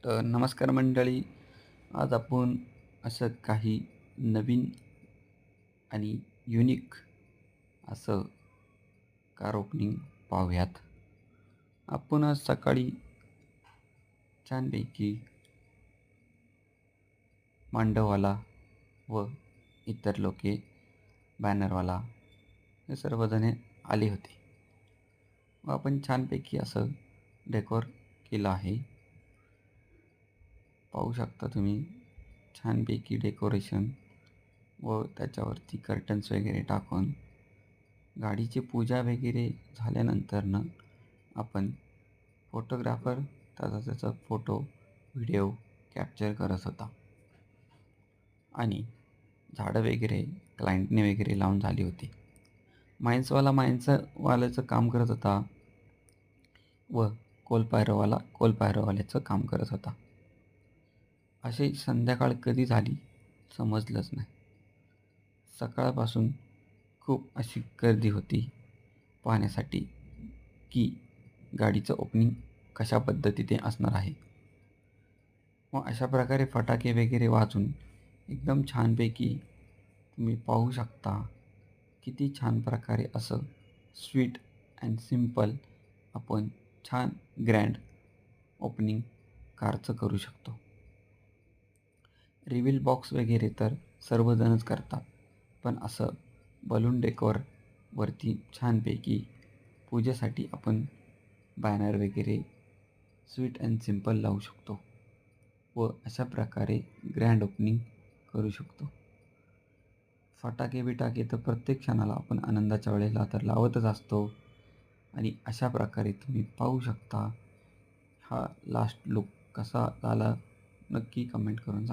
नमस्कार मंडळी. आज आपण असं काही नवीन आणि युनिक असं कार ओपनिंग पाहूयात. आपण आज सकाळी छानपैकी मांडववाला व इतर लोके बॅनरवाला हे सर्वजणे आले होते व आपण छानपैकी असं डेकोर केलं आहे. पाहू शकता तुम्ही छानपैकी डेकोरेशन व त्याच्यावरती कर्टन्स वगैरे टाकून गाडीची पूजा वगैरे झाल्यानंतरनं आपण फोटोग्राफर त्याचा फोटो व्हिडिओ कॅप्चर करत होता आणि झाडं वगैरे क्लायंटने वगैरे लावून झाली होती. माणसंवाल्याचं काम करत होता व कोलपायरोवाल्याचं काम करत होता. अशी संध्याकाळ कधी झाली समजलंच नाही. सकाळपासून खूप अशी गर्दी होती पाहण्यासाठी की गाडीचं ओपनिंग कशा पद्धतीने असणार आहे. मग अशा प्रकारे फटाके वगैरे वाजून एकदम छानपैकी तुम्ही पाहू शकता किती छान प्रकारे असं स्वीट अँड सिम्पल आपण छान ग्रँड ओपनिंग कारचं करू शकतो. रिव्हील बॉक्स वगैरे तर सर्वजणच करतात, पण असं बलून डेकोरवरती छानपैकी पूजेसाठी आपण बॅनर वगैरे स्वीट अँड सिम्पल लावू शकतो व अशा प्रकारे ग्रँड ओपनिंग करू शकतो. फटाके तर प्रत्येक क्षणाला आपण आनंदाच्या वेळेला तर लावतच असतो आणि अशा प्रकारे तुम्ही पाहू शकता. हा लास्ट लुक कसा झाला नक्की कमेंट करून सांगा.